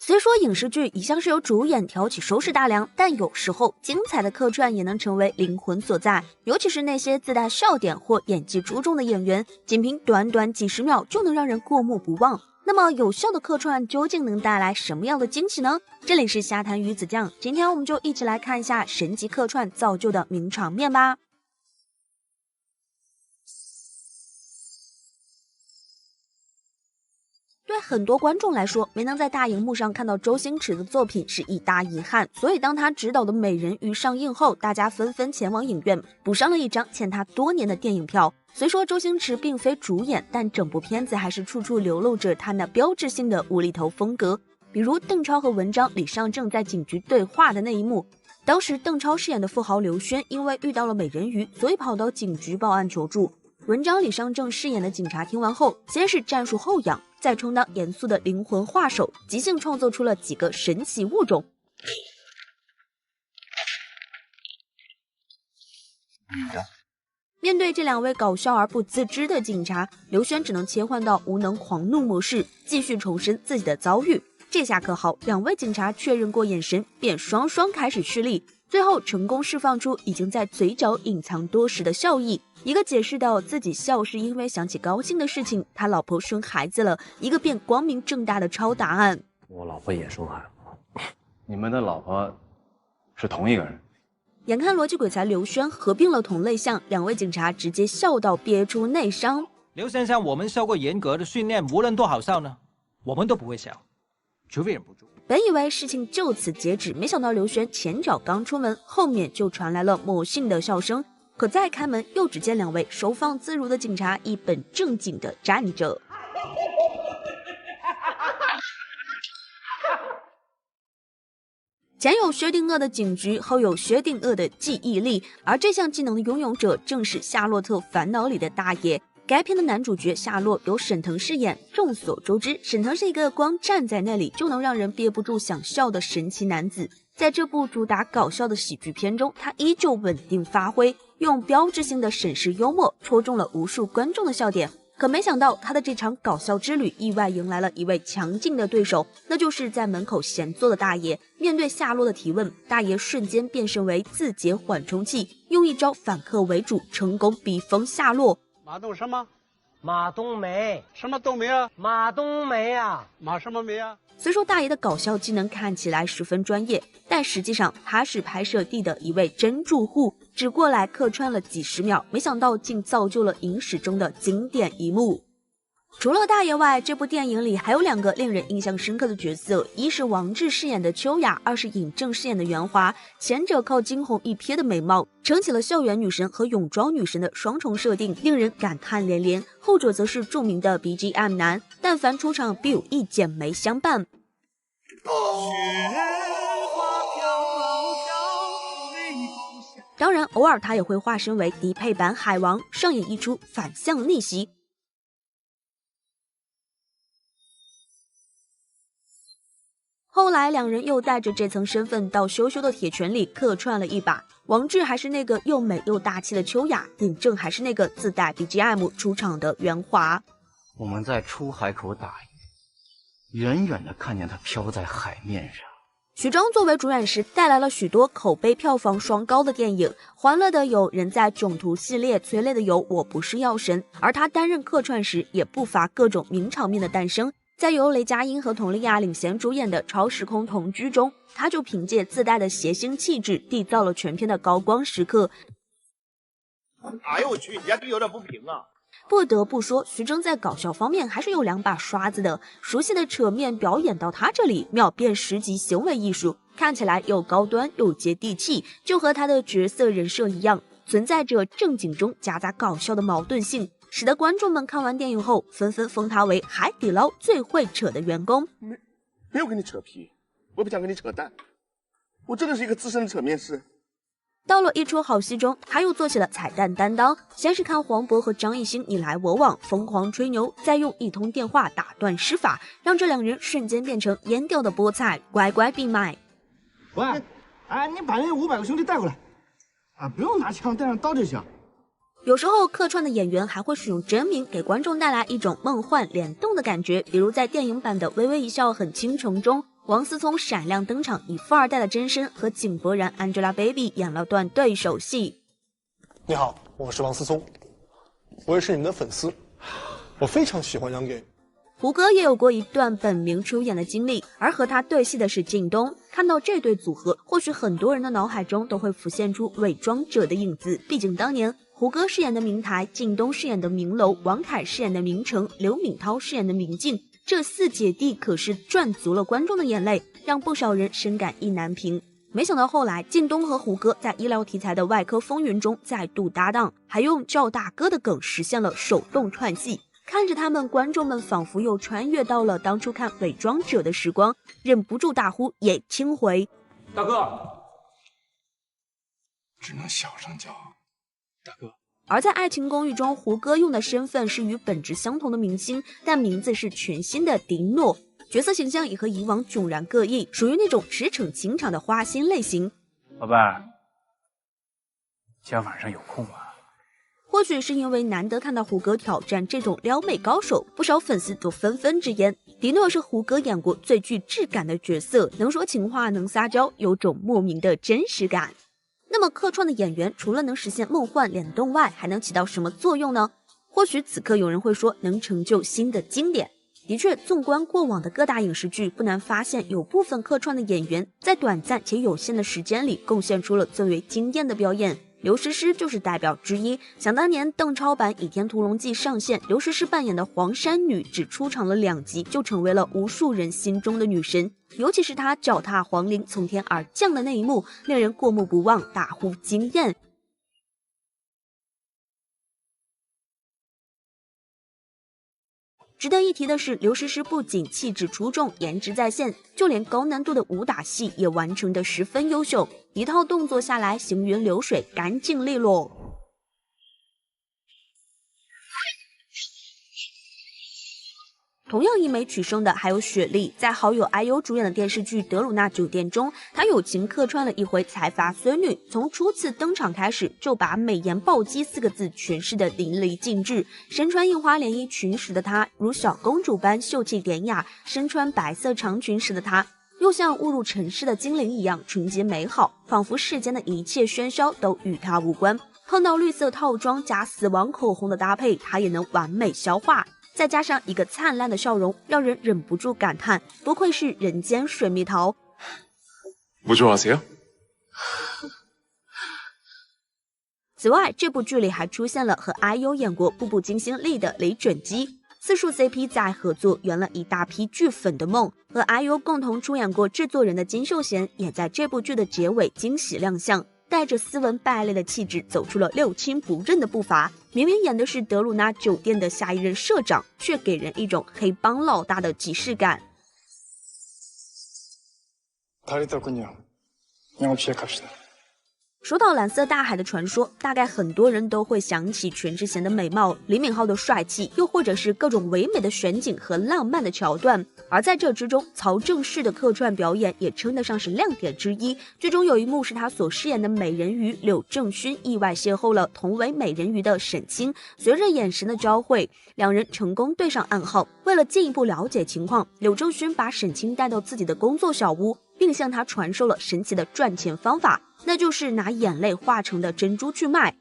虽说影视剧一向是由主演挑起收视大梁，但有时候精彩的客串也能成为灵魂所在，尤其是那些自带笑点或演技出众的演员，仅凭短短几十秒就能让人过目不忘。那么有效的客串究竟能带来什么样的惊喜呢？这里是瞎谈鱼子酱，今天我们就一起来看一下神级客串造就的名场面吧。对很多观众来说，没能在大荧幕上看到周星驰的作品是一大遗憾，所以当他执导的《美人鱼》上映后，大家纷纷前往影院补上了一张欠他多年的电影票。虽说周星驰并非主演，但整部片子还是处处流露着他那标志性的无厘头风格。比如邓超和文章、李尚正在警局对话的那一幕，当时邓超饰演的富豪刘轩因为遇到了美人鱼，所以跑到警局报案求助。文章、李尚正饰演的警察听完后，先是战术后仰，再充当严肃的灵魂画手，即兴创作出了几个神奇物种。面对这两位搞笑而不自知的警察，刘轩只能切换到无能狂怒模式，继续重申自己的遭遇。这下可好，两位警察确认过眼神，便双双开始施力，最后成功释放出已经在嘴角隐藏多时的笑意。一个解释到自己笑是因为想起高兴的事情，他老婆生孩子了；一个便光明正大的抄答案，我老婆也生孩子。你们的老婆是同一个人？眼看逻辑鬼才刘轩合并了同类项，两位警察直接笑到憋出内伤。刘先生，我们受过严格的训练，无论多好笑呢，我们都不会笑，除非忍不住。本以为事情就此截止，没想到刘轩前脚刚出门，后面就传来了魔性的笑声。可再开门，又只见两位收放自如的警察一本正经地站着。前有薛定谔的警局，后有薛定谔的记忆力，而这项技能的拥有者正是《夏洛特烦恼》里的大爷。该片的男主角夏洛由沈腾饰演。众所周知，沈腾是一个光站在那里就能让人憋不住想笑的神奇男子。在这部主打搞笑的喜剧片中，他依旧稳定发挥，用标志性的沈氏幽默戳中了无数观众的笑点。可没想到，他的这场搞笑之旅意外迎来了一位强劲的对手，那就是在门口闲坐的大爷。面对夏洛的提问，大爷瞬间变身为自解缓冲器，用一招反客为主，成功逼疯夏洛。马冬什么？马冬梅。什么冬梅啊？马冬梅啊。马什么梅啊？虽说大爷的搞笑技能看起来十分专业，但实际上他是拍摄地的一位真住户，只过来客串了几十秒，没想到竟造就了影史中的经典一幕。除了大爷外，这部电影里还有两个令人印象深刻的角色，一是王志饰演的秋雅，二是尹正饰演的袁华。前者靠惊鸿一瞥的美貌撑起了校园女神和泳装女神的双重设定，令人感叹连连；后者则是著名的 BGM 男，但凡出场必有一剪梅相伴。当然，偶尔他也会化身为低配版海王，上演一出反向逆袭。后来两人又带着这层身份到羞羞的铁拳里客串了一把，王志还是那个又美又大气的秋雅，尹正还是那个自带 BGM 出场的袁华。我们在出海口打鱼，远远的看见它飘在海面上。徐峥作为主演时带来了许多口碑票房双高的电影，欢乐的有人在囧途系列，催泪的有我不是药神，而他担任客串时也不乏各种名场面的诞生。在由雷佳音和佟丽娅领衔主演的《超时空同居》中，他就凭借自带的谐星气质缔造了全片的高光时刻。哎呦我去，你家地有点不平啊！不得不说，徐峥在搞笑方面还是有两把刷子的。熟悉的扯面表演到他这里，秒变10级行为艺术，看起来又高端又接地气，就和他的角色人设一样，存在着正经中夹杂搞笑的矛盾性，使得观众们看完电影后纷纷封他为海底捞最会扯的员工。没有跟你扯皮，我不想跟你扯淡，我真的是一个资深的扯面师。到了一出好戏中，他又做起了彩蛋担当。先是看黄渤和张艺兴你来我往，疯狂吹牛，再用一通电话打断施法，让这两人瞬间变成阉掉的菠菜，乖乖闭麦。喂，哎，你把那500个兄弟带过来，啊，不用拿枪，带上刀就行。有时候客串的演员还会使用真名，给观众带来一种梦幻联动的感觉。比如在电影版的《微微一笑很倾城》中，王思聪闪亮登场，以富二代的真身和井柏然、Angelababy 演了段对手戏。你好，我是王思聪，我也是你们的粉丝，我非常喜欢杨给。胡歌也有过一段本名出演的经历，而和他对戏的是靳东。看到这对组合，或许很多人的脑海中都会浮现出伪装者的影子。毕竟当年胡歌饰演的明台，靳东饰演的明楼，王凯饰演的明成，刘敏涛饰演的明镜，这4姐弟可是赚足了观众的眼泪，让不少人深感意难平。没想到后来靳东和胡歌在医疗题材的《外科风云》中再度搭档，还用赵大哥的梗实现了手动串戏。看着他们，观众们仿佛又穿越到了当初看《伪装者》的时光，忍不住大呼也轻回。大哥，只能小声叫大哥。而在《爱情公寓》中，胡歌用的身份是与本质相同的明星，但名字是全新的迪诺，角色形象也和以往迥然各异，属于那种驰骋情场的花心类型。宝贝儿，今天晚上有空吗？或许是因为难得看到胡歌挑战这种撩妹高手，不少粉丝都纷纷直言，迪诺是胡歌演过最具质感的角色，能说情话，能撒娇，有种莫名的真实感。那么客串的演员除了能实现梦幻联动外，还能起到什么作用呢？或许此刻有人会说，能成就新的经典。的确，纵观过往的各大影视剧，不难发现有部分客串的演员在短暂且有限的时间里，贡献出了最为惊艳的表演。刘诗诗就是代表之一。想当年邓超版《倚天屠龙记》上线，刘诗诗扮演的黄衫女只出场了2集，就成为了无数人心中的女神。尤其是她脚踏黄陵从天而降的那一幕，令人过目不忘，大呼惊艳。值得一提的是，刘诗诗不仅气质出众，颜值在线，就连高难度的武打戏也完成得十分优秀，一套动作下来行云流水，干净利落。同样一枚取胜的还有雪莉，在好友IU主演的电视剧《德鲁纳酒店》中，她友情客串了一回财阀孙女，从初次登场开始就把美颜暴击4个字诠释的淋漓尽致。身穿印花连衣裙时的她，如小公主般秀气典雅；身穿白色长裙时的她，又像误入尘世的精灵一样纯洁美好，仿佛世间的一切喧嚣都与她无关。碰到绿色套装加死亡口红的搭配，她也能完美消化。再加上一个灿烂的笑容，让人忍不住感叹，不愧是人间水蜜桃。此外，这部剧里还出现了和 IU 演过《步步惊心》里的李准基，四树 CP 在合作圆了一大批剧粉的梦。和 IU 共同出演过《制作人》的金秀贤，也在这部剧的结尾惊喜亮相。带着斯文败类的气质走出了六亲不认的步伐，明明演的是德鲁纳酒店的下一任社长，却给人一种黑帮老大的即视感。说到蓝色大海的传说，大概很多人都会想起全智贤的美貌、李敏镐的帅气，又或者是各种唯美的选景和浪漫的桥段。而在这之中，曹正奭的客串表演也称得上是亮点之一。剧中有一幕是他所饰演的美人鱼柳正勋意外邂逅了同为美人鱼的沈清，随着眼神的交汇，两人成功对上暗号。为了进一步了解情况，柳正勋把沈清带到自己的工作小屋，并向他传授了神奇的赚钱方法，那就是拿眼泪化成的珍珠去卖。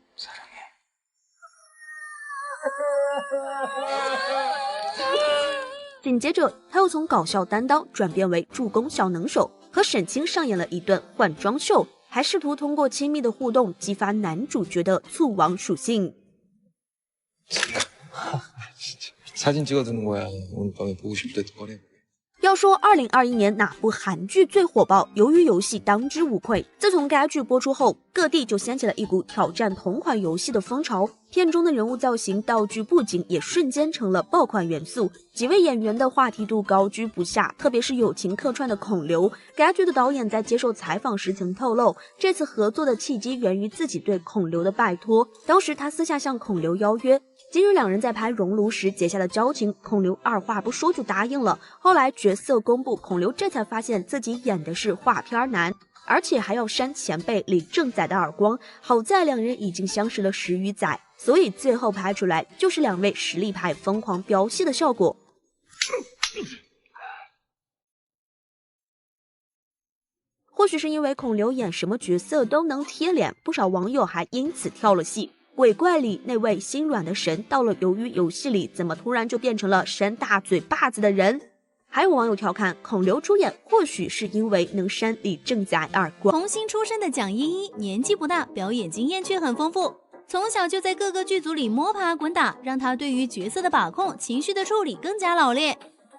紧接着，他又从搞笑担当转变为助攻小能手，和沈清上演了一段换装秀，还试圖通過親密的互動激發男主角的醋王屬性。 사진 찍어두는 거야. 오늘 밤에 보고 싶을 때 꺼내. 要说2021年哪部韩剧最火爆，鱿鱼游戏当之无愧。自从该剧播出后，各地就掀起了一股挑战同款游戏的风潮，片中的人物造型、道具、布景也瞬间成了爆款元素。几位演员的话题度高居不下，特别是友情客串的孔刘。该剧的导演在接受采访时曾透露，这次合作的契机源于自己对孔刘的拜托。当时他私下向孔刘邀约，今日两人在拍《熔炉》时结下的交情，孔刘二话不说就答应了。后来角色公布，孔刘这才发现自己演的是画片男，而且还要扇前辈李正宰的耳光。好在两人已经相识了10余载，所以最后拍出来就是两位实力派疯狂飙戏的效果。或许是因为孔刘演什么角色都能贴脸，不少网友还因此跳了戏。鬼怪里那位心软的神，到了鱿鱼游戏里，怎么突然就变成了扇大嘴巴子的人？还有网友调侃，孔刘出演或许是因为能扇李正宰耳光。童星出身的蒋依依年纪不大，表演经验却很丰富，从小就在各个剧组里摸爬滚打，让她对于角色的把控、情绪的处理更加老练。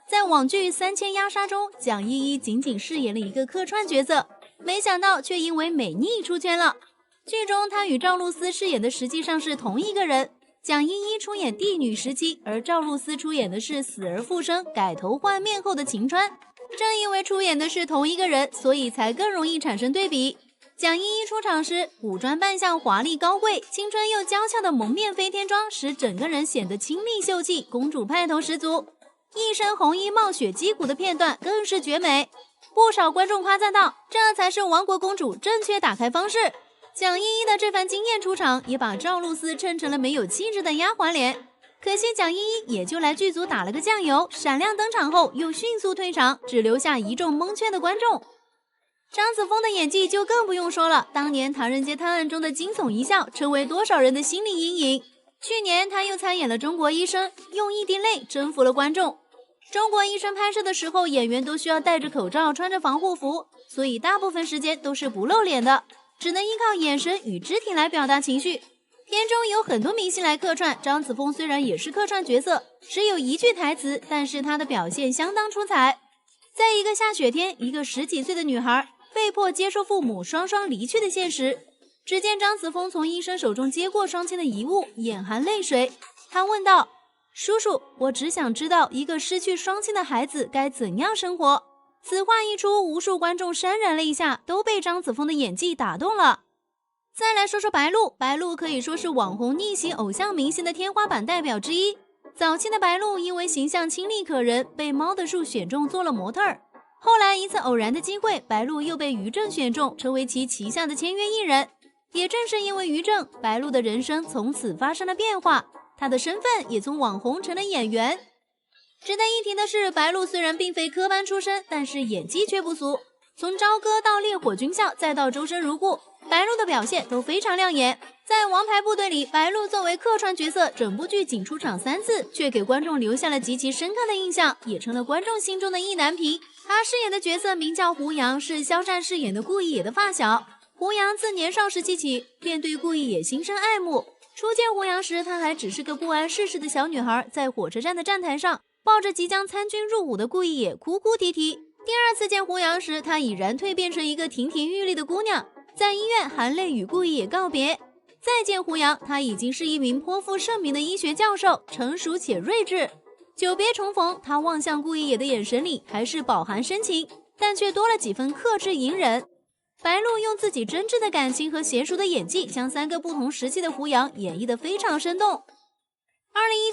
在网剧《3000压杀》中，蒋依依仅仅饰演了一个客串角色，没想到却因为美腻出圈了。剧中她与赵露思饰演的实际上是同一个人，蒋依依出演帝女时期，而赵露思出演的是死而复生、改头换面后的晴川。正因为出演的是同一个人，所以才更容易产生对比。蒋依依出场时，古装扮相华丽高贵，青春又娇俏的蒙面飞天装使整个人显得清丽秀气，公主派头十足。一身红衣冒雪击鼓的片段更是绝美，不少观众夸赞道：“这才是亡国公主正确打开方式。”蒋依依的这番惊艳出场，也把赵露思衬成了没有气质的丫鬟脸。可惜蒋依依也就来剧组打了个酱油，闪亮登场后又迅速退场，只留下一众蒙圈的观众。张子枫的演技就更不用说了，当年《唐人街探案》中的惊悚一笑，成为多少人的心理阴影。去年他又参演了《中国医生》，用一滴泪征服了观众。中国医生拍摄的时候，演员都需要戴着口罩，穿着防护服，所以大部分时间都是不露脸的，只能依靠眼神与肢体来表达情绪。片中有很多明星来客串，张子枫虽然也是客串角色，只有一句台词，但是他的表现相当出彩。在一个下雪天，一个10几岁的女孩被迫接受父母双双离去的现实。只见张子枫从医生手中接过双亲的遗物，眼含泪水。他问道：“叔叔，我只想知道一个失去双亲的孩子该怎样生活。”此话一出，无数观众潸然泪下，都被张子枫的演技打动了。再来说说白鹿，白鹿可以说是网红逆袭偶像明星的天花板代表之一。早期的白鹿因为形象清丽可人，被猫的树选中做了模特儿。后来一次偶然的机会，白鹿又被于正选中，成为其旗下的签约艺人。也正是因为于正，白鹿的人生从此发生了变化，她的身份也从网红成了演员。值得一提的是，白鹿虽然并非科班出身，但是演技却不俗。从朝歌到烈火军校，再到周生如故，白鹿的表现都非常亮眼。在王牌部队里，白鹿作为客串角色，整部剧仅出场3次，却给观众留下了极其深刻的印象，也成了观众心中的意难平。他饰演的角色名叫胡杨，是肖战饰演的顾一野的发小。胡杨自年少时期起便对顾一野心生爱慕。初见胡杨时，她还只是个不谙世事的小女孩，在火车站的站台上抱着即将参军入伍的顾一野哭哭啼啼。第二次见胡杨时，她已然蜕变成一个亭亭玉立的姑娘，在医院含泪与顾一野告别。再见胡杨，她已经是一名颇负盛名的医学教授，成熟且睿智。久别重逢，她望向顾一野的眼神里还是饱含深情，但却多了几分克制隐忍。白鹿用自己真挚的感情和娴熟的演技，将3个不同时期的胡杨演绎得非常生动。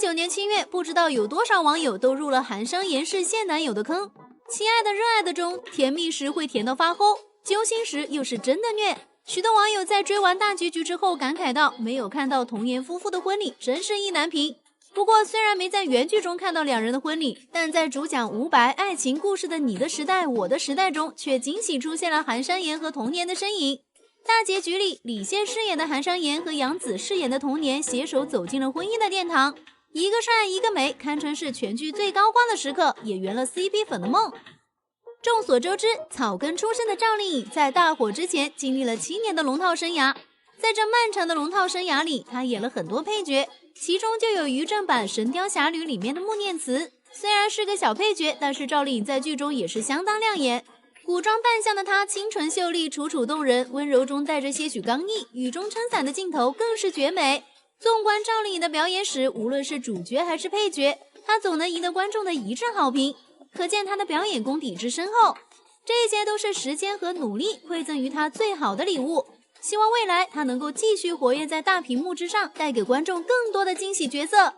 2019年7月，不知道有多少网友都入了韩商言式现男友的坑。亲爱的热爱的中，甜蜜时会甜到发齁，揪心时又是真的虐。许多网友在追完大结局之后感慨道，没有看到童颜夫妇的婚礼，真是意难平。不过虽然没在原剧中看到2人的婚礼，但在主讲伍佰爱情故事的你的时代我的时代中，却惊喜出现了韩商言和童年的身影。大结局里，李现饰演的韩商言和杨紫饰演的童年携手走进了婚姻的殿堂，一个帅一个美，堪称是全剧最高光的时刻，也圆了 CP 粉的梦。众所周知，草根出身的赵丽颖在大火之前经历了7年的龙套生涯，在这漫长的龙套生涯里，她演了很多配角，其中就有于正版《神雕侠侣》里面的穆念慈。虽然是个小配角，但是赵丽颖在剧中也是相当亮眼。古装扮相的她清纯秀丽，楚楚动人，温柔中带着些许刚毅，雨中撑伞的镜头更是绝美。纵观赵丽颖的表演史，无论是主角还是配角，她总能赢得观众的一致好评，可见她的表演功底之深厚。这些都是时间和努力馈赠于她最好的礼物。希望未来她能够继续活跃在大屏幕之上，带给观众更多的惊喜角色。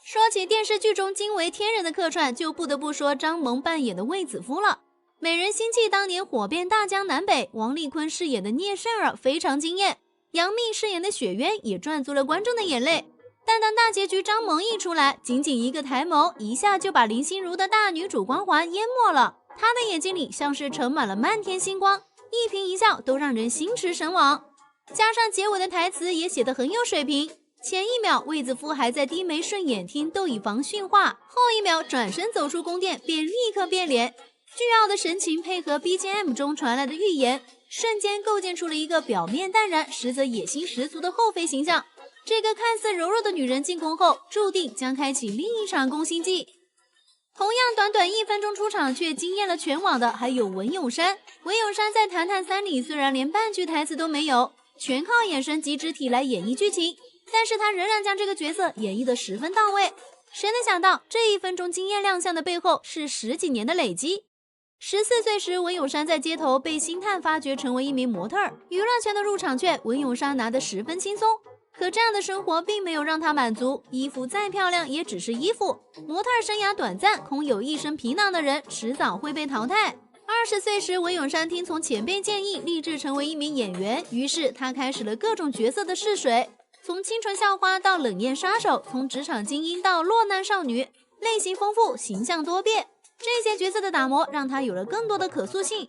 说起电视剧中惊为天人的客串，就不得不说张萌扮演的卫子夫了。美人心计当年火遍大江南北，王丽坤饰演的聂胜儿非常惊艳，杨幂饰演的雪渊也赚足了观众的眼泪。但当大结局张萌一出来，仅仅一个抬眸，一下就把林心如的大女主光环淹没了。她的眼睛里像是盛满了漫天星光，一颦一笑都让人心驰神往。加上结尾的台词也写得很有水平，前一秒卫子夫还在低眉顺眼听窦以防训话，后一秒转身走出宫殿便立刻变脸。倨傲的神情配合 BGM 中传来的预言，瞬间构建出了一个表面淡然实则野心十足的后妃形象。这个看似柔弱的女人进宫后，注定将开启另一场攻心计。同样短短1分钟出场却惊艳了全网的还有文咏珊。文咏珊在《谈谈3》里虽然连半句台词都没有，全靠眼神及肢体来演绎剧情，但是她仍然将这个角色演绎得十分到位。谁能想到这1分钟惊艳亮相的背后是10几年的累积。14岁时，文咏珊在街头被星探发掘成为一名模特儿，娱乐圈的入场券文咏珊拿得十分轻松。可这样的生活并没有让她满足，衣服再漂亮也只是衣服，模特儿生涯短暂，空有一身皮囊的人迟早会被淘汰。20岁时，文咏珊听从前辈建议，立志成为一名演员，于是她开始了各种角色的试水，从清纯校花到冷艳杀手，从职场精英到落难少女，类型丰富，形象多变。这些角色的打磨让她有了更多的可塑性。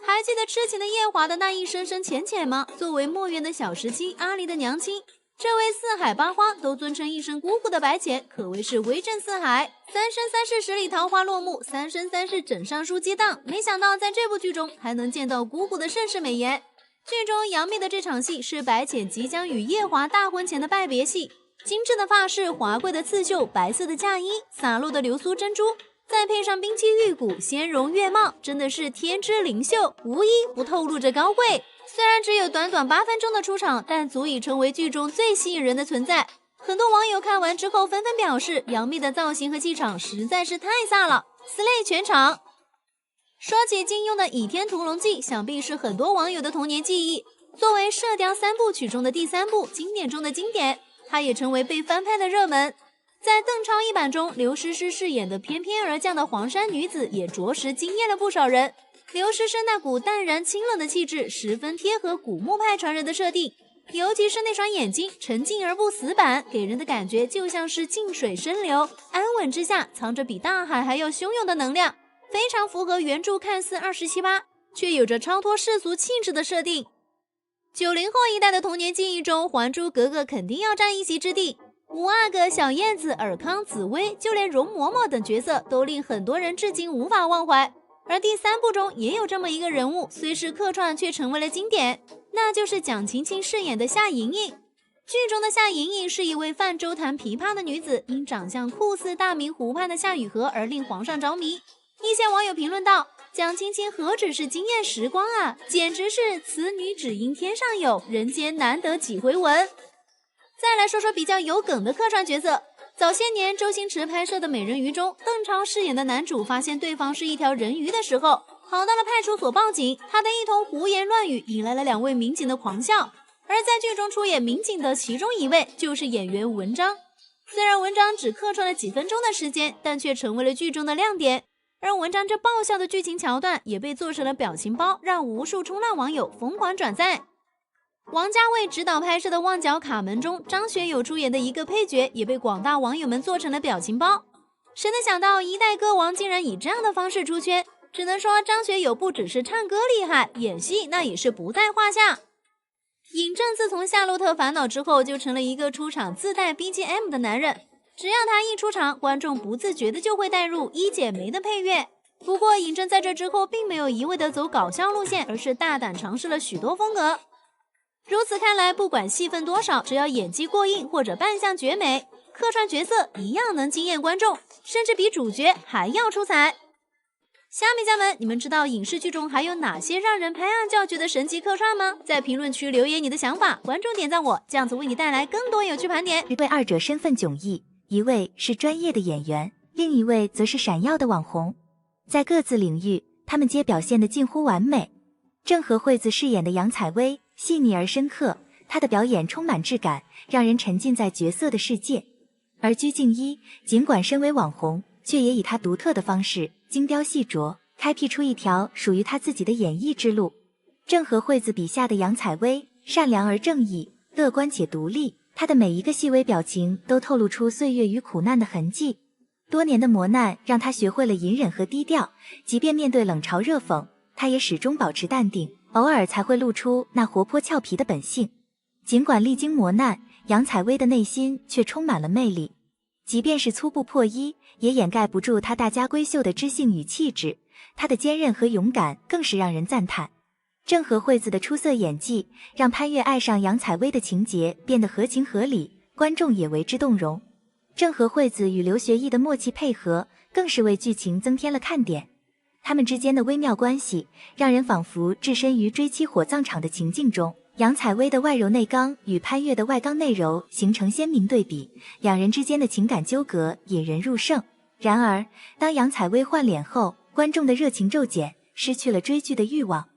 还记得痴情的夜华的那一深深浅浅吗？作为墨渊的小时妻，阿离的娘亲，这位四海八荒都尊称一声姑姑的白浅，可谓是威震四海。三生三世十里桃花落幕，三生三世枕上书激荡。没想到在这部剧中还能见到姑姑的盛世美颜。剧中杨幂的这场戏是白浅即将与夜华大婚前的拜别戏，精致的发饰，华贵的刺绣，白色的嫁衣，洒落的流苏珍珠。再配上冰肌玉骨，仙容月貌，真的是天之灵秀，无一不透露着高贵。虽然只有短短8分钟的出场，但足以成为剧中最吸引人的存在。很多网友看完之后纷纷表示，杨幂的造型和气场实在是太飒了 ，slay 全场。说起金庸的《倚天屠龙记》，想必是很多网友的童年记忆。作为《射雕3部曲》中的第3部，经典中的经典，它也成为被翻拍的热门。在邓超一版中，刘诗诗饰演的翩翩而降的黄衫女子也着实惊艳了不少人。刘诗诗那股淡然清冷的气质，十分贴合古墓派传人的设定，尤其是那双眼睛沉静而不死板，给人的感觉就像是静水深流，安稳之下藏着比大海还要汹涌的能量，非常符合原著看似27、8，却有着超脱世俗气质的设定。90后一代的童年记忆中，《还珠格格》肯定要占一席之地。五阿哥、小燕子、尔康、紫薇，就连容嬷嬷等角色都令很多人至今无法忘怀。而第3部中也有这么一个人物，虽是客串却成为了经典，那就是蒋勤勤饰演的夏莹莹。剧中的夏莹莹是一位泛舟弹琵琶的女子，因长相酷似大明湖畔的夏雨荷而令皇上着迷。一些网友评论道：“蒋勤勤何止是惊艳时光啊，简直是此女只应天上有，人间难得几回闻。”再来说说比较有梗的客串角色。早些年周星驰拍摄的《美人鱼》中，邓超饰演的男主发现对方是一条人鱼的时候，跑到了派出所报警，他的一通胡言乱语引来了2位民警的狂笑。而在剧中出演民警的其中一位就是演员文章，虽然文章只客串了几分钟的时间，但却成为了剧中的亮点。而文章这爆笑的剧情桥段也被做成了表情包，让无数冲浪网友疯狂转载。王家卫执导拍摄的《旺角卡门》中，张学友出演的一个配角也被广大网友们做成了表情包。谁能想到一代歌王竟然以这样的方式出圈？只能说张学友不只是唱歌厉害，演戏那也是不在话下。尹正自从《夏洛特烦恼》之后，就成了一个出场自带 BGM 的男人。只要他一出场，观众不自觉的就会带入一剪梅的配乐。不过尹正在这之后并没有一味的走搞笑路线，而是大胆尝试了许多风格。如此看来，不管戏份多少，只要演技过硬或者扮相绝美，客串角色一样能惊艳观众，甚至比主角还要出彩。虾米家们，你们知道影视剧中还有哪些让人拍案叫绝的神级客串吗？在评论区留言你的想法，关注点赞我，这样子为你带来更多有趣盘点。对二者身份迥异，一位是专业的演员，另一位则是闪耀的网红，在各自领域，他们皆表现得近乎完美。郑和惠子饰演的杨采薇细腻而深刻，她的表演充满质感，让人沉浸在角色的世界。而鞠婧祎尽管身为网红，却也以她独特的方式精雕细琢，开辟出一条属于她自己的演艺之路。郑和惠子笔下的杨采薇善良而正义，乐观且独立，她的每一个细微表情都透露出岁月与苦难的痕迹。多年的磨难让她学会了隐忍和低调，即便面对冷嘲热讽，她也始终保持淡定，偶尔才会露出那活泼俏皮的本性。尽管历经磨难，杨采薇的内心却充满了魅力。即便是粗布破衣，也掩盖不住她大家闺秀的知性与气质。她的坚韧和勇敢更是让人赞叹。郑和惠子的出色演技，让潘越爱上杨采薇的情节变得合情合理，观众也为之动容。郑和惠子与刘学义的默契配合，更是为剧情增添了看点。他们之间的微妙关系，让人仿佛置身于追妻火葬场的情境中。杨采薇的外柔内刚与潘越的外刚内柔形成鲜明对比，两人之间的情感纠葛引人入胜。然而，当杨采薇换脸后，观众的热情骤减，失去了追剧的欲望。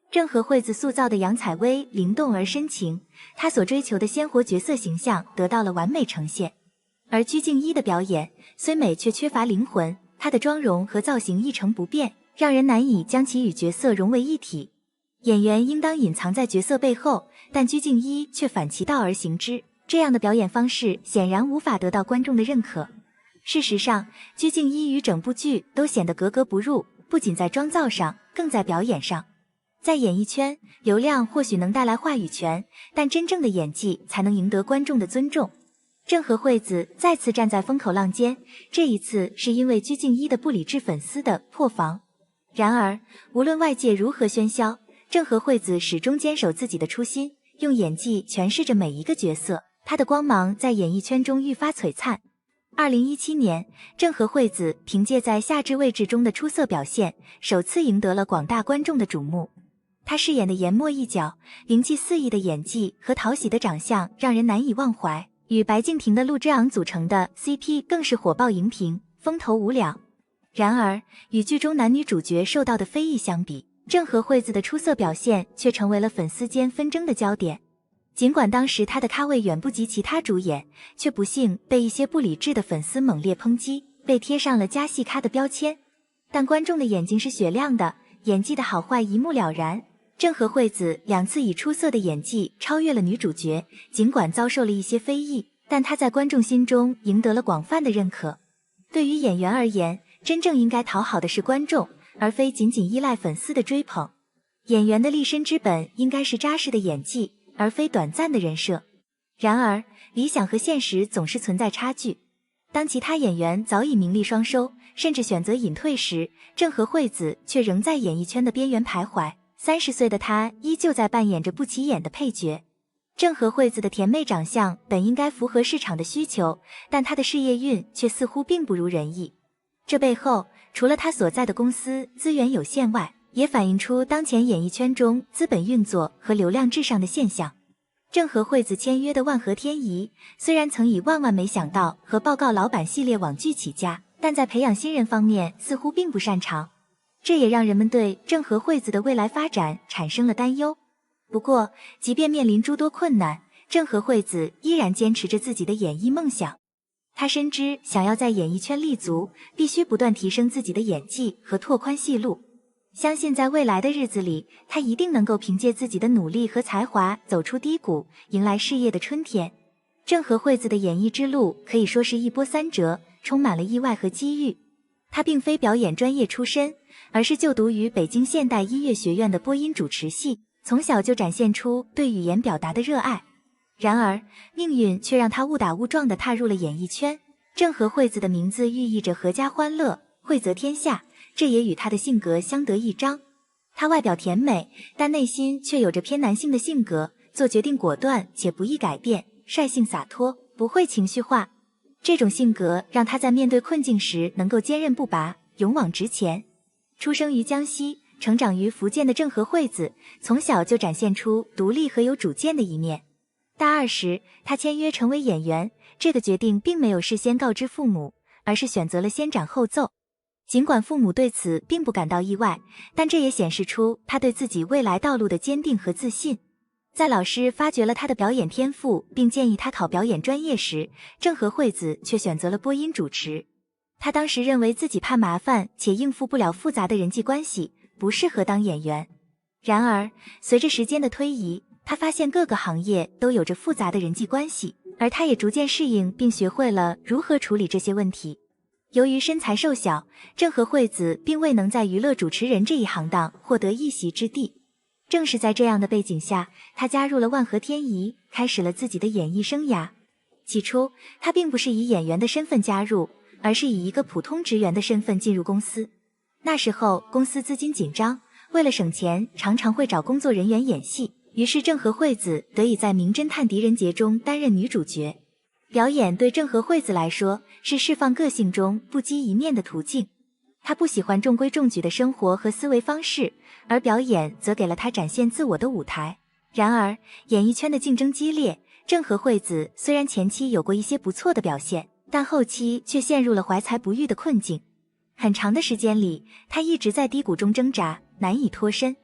郑和惠子塑造的杨采薇灵动而深情，她所追求的鲜活角色形象得到了完美呈现。而鞠婧祎的表演虽美却缺乏灵魂，她的妆容和造型一成不变，让人难以将其与角色融为一体。演员应当隐藏在角色背后，但鞠婧祎却反其道而行之，这样的表演方式显然无法得到观众的认可。事实上，鞠婧祎与整部剧都显得格格不入，不仅在妆造上，更在表演上。在演艺圈，流量或许能带来话语权，但真正的演技才能赢得观众的尊重。郑和惠子再次站在风口浪尖，这一次是因为鞠婧祎的不理智粉丝的破防。然而，无论外界如何喧嚣，郑和惠子始终坚守自己的初心，用演技诠释着每一个角色，她的光芒在演艺圈中愈发璀璨。2017年，郑和惠子凭借在夏至未至中的出色表现，首次赢得了广大观众的瞩目。她饰演的研墨一角，灵气四溢的演技和讨喜的长相让人难以忘怀，与白敬亭的陆之昂组成的 CP 更是火爆荧屏，风头无两。然而，与剧中男女主角受到的非议相比，郑和惠子的出色表现却成为了粉丝间纷争的焦点。尽管当时她的咖位远不及其他主演，却不幸被一些不理智的粉丝猛烈抨击，被贴上了加戏咖的标签。但观众的眼睛是雪亮的，演技的好坏一目了然。郑和惠子2次以出色的演技超越了女主角，尽管遭受了一些非议，但她在观众心中赢得了广泛的认可。对于演员而言，真正应该讨好的是观众，而非仅仅依赖粉丝的追捧。演员的立身之本应该是扎实的演技，而非短暂的人设。然而，理想和现实总是存在差距。当其他演员早已名利双收，甚至选择隐退时，郑和惠子却仍在演艺圈的边缘徘徊。30岁的她依旧在扮演着不起眼的配角。郑和惠子的甜妹长相本应该符合市场的需求，但她的事业运却似乎并不如人意。这背后，除了她所在的公司资源有限外，也反映出当前演艺圈中资本运作和流量至上的现象。郑和惠子签约的万和天宜，虽然曾以万万没想到和报告老板系列网剧起家，但在培养新人方面似乎并不擅长。这也让人们对郑和惠子的未来发展产生了担忧。不过，即便面临诸多困难，郑和惠子依然坚持着自己的演艺梦想。她深知想要在演艺圈立足，必须不断提升自己的演技和拓宽戏路。相信在未来的日子里，她一定能够凭借自己的努力和才华走出低谷，迎来事业的春天。郑和惠子的演艺之路可以说是一波三折，充满了意外和机遇。她并非表演专业出身，而是就读于北京现代音乐学院的播音主持系，从小就展现出对语言表达的热爱。然而，命运却让她误打误撞地踏入了演艺圈。郑和惠子的名字寓意着阖家欢乐，惠泽天下，这也与她的性格相得益彰。她外表甜美，但内心却有着偏男性的性格，做决定果断且不易改变，率性洒脱，不会情绪化。这种性格让她在面对困境时能够坚韧不拔，勇往直前。出生于江西，成长于福建的郑和惠子，从小就展现出独立和有主见的一面。大二时，她签约成为演员，这个决定并没有事先告知父母，而是选择了先斩后奏。尽管父母对此并不感到意外，但这也显示出她对自己未来道路的坚定和自信。在老师发掘了她的表演天赋，并建议她考表演专业时，郑和惠子却选择了播音主持。她当时认为自己怕麻烦且应付不了复杂的人际关系，不适合当演员。然而，随着时间的推移，她发现各个行业都有着复杂的人际关系，而她也逐渐适应并学会了如何处理这些问题。由于身材瘦小，郑和惠子并未能在娱乐主持人这一行当获得一席之地。正是在这样的背景下，他加入了万和天宜，开始了自己的演艺生涯。起初，他并不是以演员的身份加入，而是以一个普通职员的身份进入公司。那时候公司资金紧张，为了省钱，常常会找工作人员演戏，于是郑和惠子得以在《名侦探狄仁杰》中担任女主角。表演对郑和惠子来说是释放个性中不羁一面的途径。她不喜欢中规中矩的生活和思维方式，而表演则给了她展现自我的舞台。然而，演艺圈的竞争激烈，郑和惠子虽然前期有过一些不错的表现，但后期却陷入了怀才不遇的困境。很长的时间里，她一直在低谷中挣扎，难以脱身。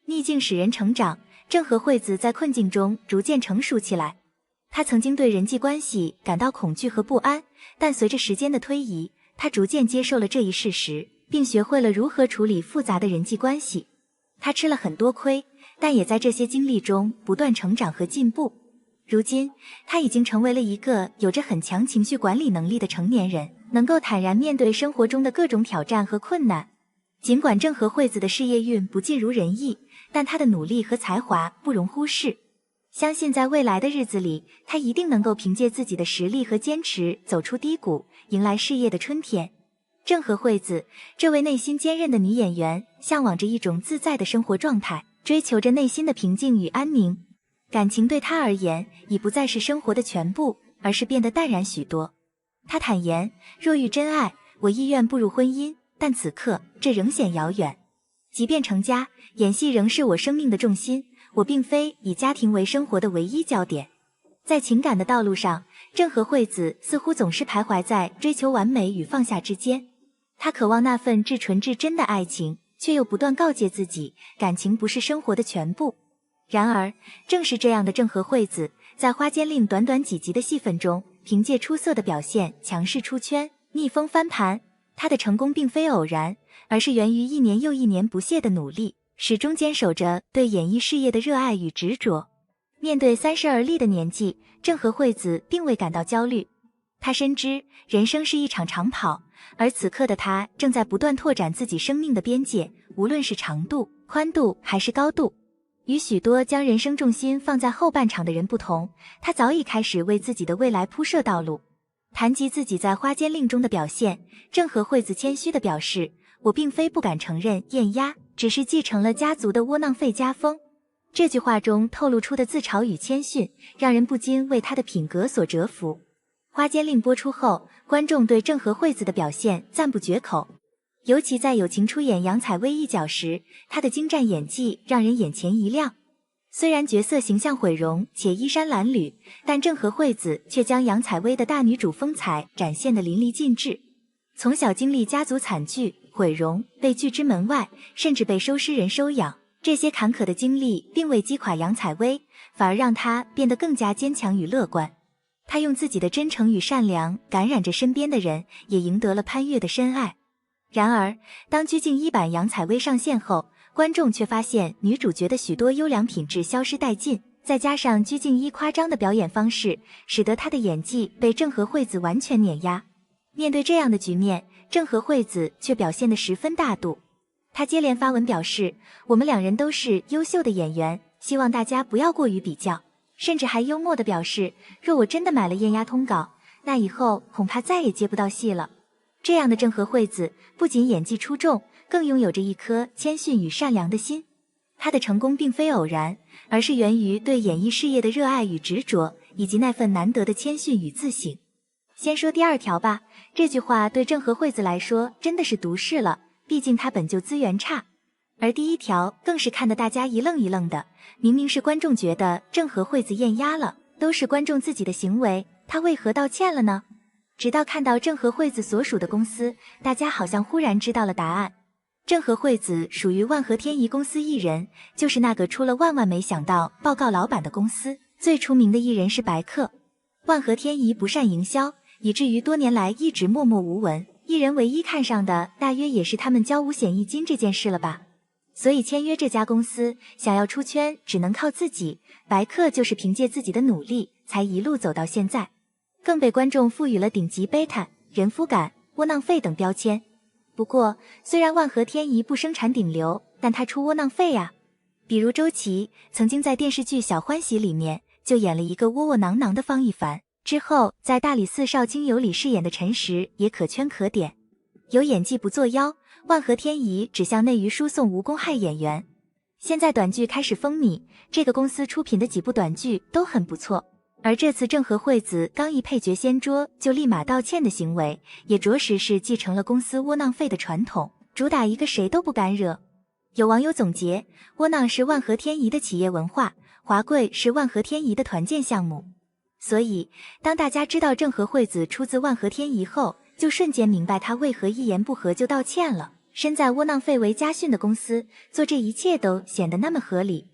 逆境使人成长，郑和惠子在困境中逐渐成熟起来。她曾经对人际关系感到恐惧和不安，但随着时间的推移，她逐渐接受了这一事实，并学会了如何处理复杂的人际关系。她吃了很多亏，但也在这些经历中不断成长和进步。如今，她已经成为了一个有着很强情绪管理能力的成年人，能够坦然面对生活中的各种挑战和困难。尽管郑和惠子的事业运不尽如人意，但她的努力和才华不容忽视。相信在未来的日子里，她一定能够凭借自己的实力和坚持走出低谷，迎来事业的春天。郑和惠子，这位内心坚韧的女演员，向往着一种自在的生活状态，追求着内心的平静与安宁。感情对她而言，已不再是生活的全部，而是变得淡然许多。她坦言，若遇真爱，我意愿步入婚姻，但此刻这仍显遥远。即便成家，演戏仍是我生命的重心，我并非以家庭为生活的唯一焦点。在情感的道路上，郑和惠子似乎总是徘徊在追求完美与放下之间。她渴望那份至纯至真的爱情，却又不断告诫自己，感情不是生活的全部。然而，正是这样的郑和惠子，在《花间令》短短几集的戏份中，凭借出色的表现强势出圈，逆风翻盘。她的成功并非偶然，而是源于一年又一年不懈的努力，始终坚守着对演艺事业的热爱与执着。面对30而立的年纪，郑和惠子并未感到焦虑。她深知人生是一场长跑，而此刻的她正在不断拓展自己生命的边界，无论是长度、宽度还是高度。与许多将人生重心放在后半场的人不同，她早已开始为自己的未来铺设道路。谈及自己在《花间令》中的表现，郑和惠子谦虚地表示，我并非不敢承认艳压，只是继承了家族的窝囊废家风。这句话中透露出的自嘲与谦逊，让人不禁为她的品格所折服。《花间令》播出后，观众对郑和惠子的表现赞不绝口，尤其在友情出演杨采薇一角时，她的精湛演技让人眼前一亮。虽然角色形象毁容且衣衫褴褛，但郑和惠子却将杨采薇的大女主风采展现得淋漓尽致。从小经历家族惨剧、毁容、被拒之门外，甚至被收尸人收养，这些坎坷的经历并未击垮杨采薇，反而让她变得更加坚强与乐观。她用自己的真诚与善良感染着身边的人，也赢得了潘越的深爱。然而，当鞠婧祎版杨采薇上线后，观众却发现女主角的许多优良品质消失殆尽，再加上鞠婧祎夸张的表演方式，使得她的演技被郑和惠子完全碾压。面对这样的局面，郑和惠子却表现得十分大度。她接连发文表示，我们两人都是优秀的演员，希望大家不要过于比较，甚至还幽默地表示，若我真的买了艳压通稿，那以后恐怕再也接不到戏了。这样的郑和惠子不仅演技出众，更拥有着一颗谦逊与善良的心。她的成功并非偶然，而是源于对演艺事业的热爱与执着，以及那份难得的谦逊与自省。先说第二条吧，这句话对郑和惠子来说真的是毒誓了，毕竟她本就资源差。而第一条更是看得大家一愣一愣的，明明是观众觉得郑和惠子艳压了，都是观众自己的行为，她为何道歉了呢？直到看到郑和惠子所属的公司，大家好像忽然知道了答案。郑和惠子属于万和天宜公司艺人，就是那个出了万万没想到报告老板的公司。最出名的艺人是白客。万和天宜不善营销，以至于多年来一直默默无闻，艺人唯一看上的大约也是他们交五险一金这件事了吧。所以签约这家公司，想要出圈只能靠自己，白客就是凭借自己的努力才一路走到现在，更被观众赋予了顶级贝塔、人夫感、窝囊废等标签。不过，虽然万和天宜不生产顶流，但他出窝囊废啊。比如周琦曾经在电视剧《小欢喜》里面就演了一个窝窝囊囊的方一凡，之后在《大理寺少卿有里》饰演的陈实也可圈可点。有演技不作妖，万合天宜只向内娱输送无公害演员。现在短剧开始风靡，这个公司出品的几部短剧都很不错。而这次正和惠子刚一配角掀桌就立马道歉的行为，也着实是继承了公司窝囊废的传统，主打一个谁都不敢惹。有网友总结，窝囊是万合天宜的企业文化，华贵是万合天宜的团建项目。所以当大家知道正和惠子出自万合天宜后，就瞬间明白他为何一言不合就道歉了。身在窝囊废为家训的公司，做这一切都显得那么合理。